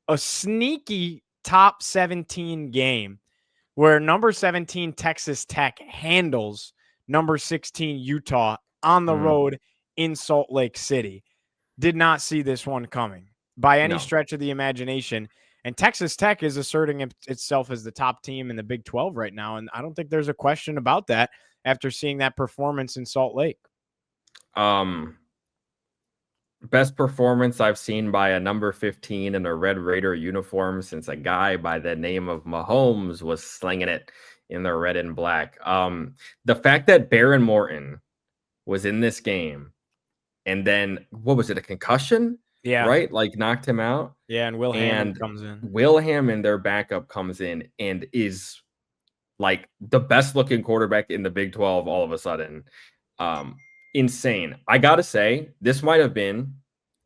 a sneaky top 17 game where number 17 Texas Tech handles number 16 Utah on the road in Salt Lake City. Did not see this one coming by any stretch of the imagination. And Texas Tech is asserting itself as the top team in the Big 12 right now. And I don't think there's a question about that after seeing that performance in Salt Lake. Best performance I've seen by a number 15 in a Red Raider uniform since a guy by the name of Mahomes was slinging it in the red and black. The fact that Baron Morton was in this game and then, what was it, a concussion? Yeah. Right? Like knocked him out. Yeah, and Will Hammond comes in. Will Hammond, their backup, comes in and is like the best looking quarterback in the Big 12 all of a sudden. Insane. I gotta say, this might have been,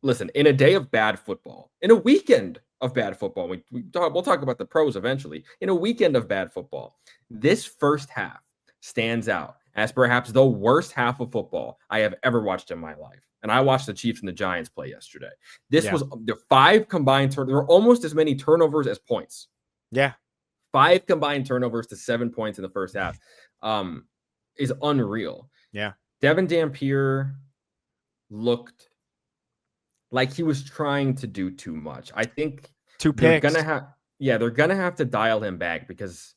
listen, in a day of bad football, in a weekend of bad football, we'll talk about the pros eventually. In a weekend of bad football, this first half stands out as perhaps the worst half of football I have ever watched in my life. And I watched the Chiefs and the Giants play yesterday. This was the 5 combined turnovers. There were almost as many turnovers as points. Yeah. 5 combined turnovers to 7 points in the first half is unreal. Yeah. Devin Dampier looked like he was trying to do too much. I think 2 picks. They're gonna have to dial him back because,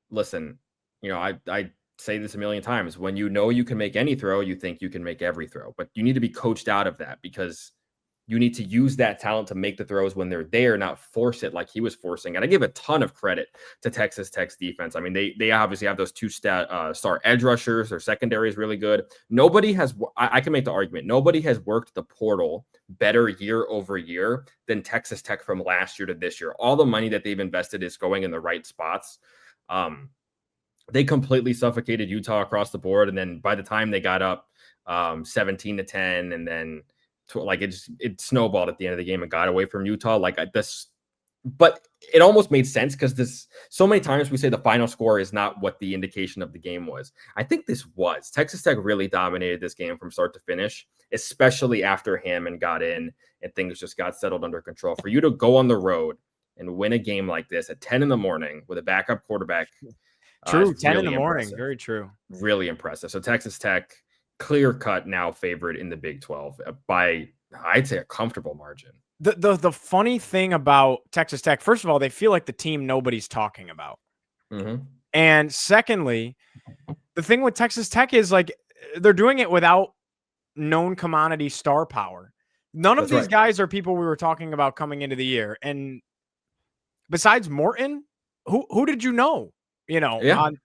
listen, I say this a million times. When you know you can make any throw, you think you can make every throw, but you need to be coached out of that because you need to use that talent to make the throws when they're there, not force it like he was forcing. And I give a ton of credit to Texas Tech's defense. I mean, they obviously have those 2 star edge rushers. Their secondary is really good. I can make the argument, nobody has worked the portal better year over year than Texas Tech from last year to this year. All the money that they've invested is going in the right spots. They completely suffocated Utah across the board. And then by the time they got up 17-10, and then it snowballed at the end of the game and got away from Utah but it almost made sense because so many times we say the final score is not what the indication of the game was. I think this was. Texas Tech really dominated this game from start to finish, especially after Hammond got in and things just got settled under control. For you to go on the road and win a game like this at 10 in the morning with a backup quarterback. True, 10 in the morning. Impressive. Very true. Really impressive. So Texas Tech, clear cut now favorite in the Big 12 by, I'd say, a comfortable margin. The funny thing about Texas Tech, first of all, they feel like the team nobody's talking about. Mm-hmm. And secondly, the thing with Texas Tech is like they're doing it without known commodity star power. None of these guys are people we were talking about coming into the year. And besides Morton, who did you know,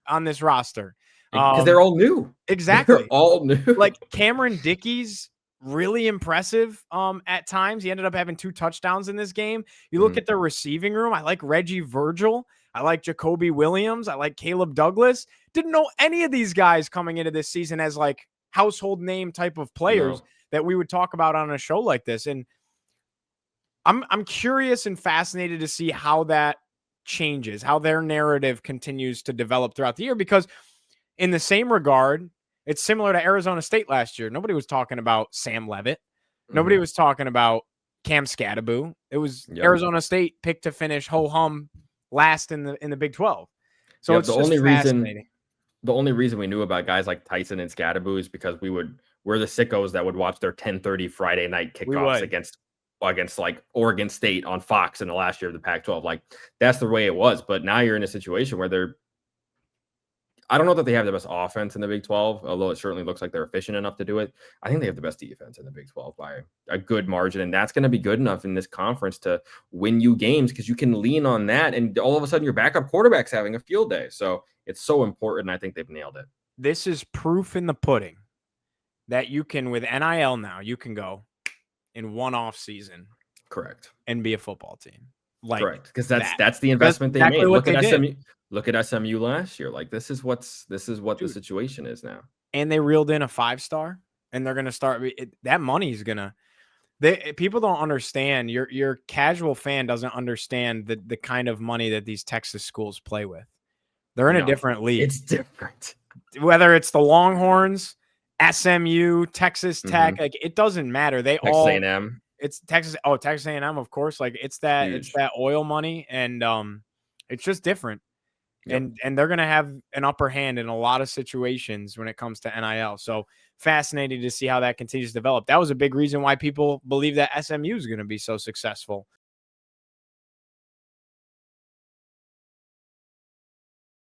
on this roster? Because they're all new. Exactly. They're all new. Like Cameron Dickey's really impressive at times. He ended up having 2 touchdowns in this game. You look at their receiving room. I like Reggie Virgil. I like Jacoby Williams. I like Caleb Douglas. Didn't know any of these guys coming into this season as like household name type of players that we would talk about on a show like this. And I'm curious and fascinated to see how that changes, how their narrative continues to develop throughout the year, because in the same regard, it's similar to Arizona State last year. Nobody was talking about Sam Leavitt. Nobody was talking about Cam Scatteraboo. It was Arizona State picked to finish ho-hum last in the Big 12. So it's fascinating. The only reason we knew about guys like Tyson and Scatteraboo is because we're the sickos that would watch their 10:30 Friday night kickoffs against like Oregon State on Fox in the last year of the Pac-12. Like that's the way it was. But now you're in a situation where I don't know that they have the best offense in the Big 12, although it certainly looks like they're efficient enough to do it. I think they have the best defense in the Big 12 by a good margin, and that's going to be good enough in this conference to win you games because you can lean on that, and all of a sudden your backup quarterback's having a field day. So it's so important. I think they've nailed it. This is proof in the pudding that you can, with NIL now, you can go in one off season, correct, and be a football team. Like correct, because that's the investment they made. Look at SMU last year. Like this is what the situation is now. And they reeled in a 5-star, and they're going to start. That money's going to. People don't understand. Your casual fan doesn't understand the kind of money that these Texas schools play with. They're in a different league. It's different. Whether it's the Longhorns, SMU, Texas Tech, like it doesn't matter. They Texas all A&M. It's Texas. Oh, Texas A&M, of course. Like it's Huge. that oil money, and it's just different. Yep. And they're gonna have an upper hand in a lot of situations when it comes to NIL. So fascinating to see how that continues to develop. That was a big reason why people believe that SMU is going to be so successful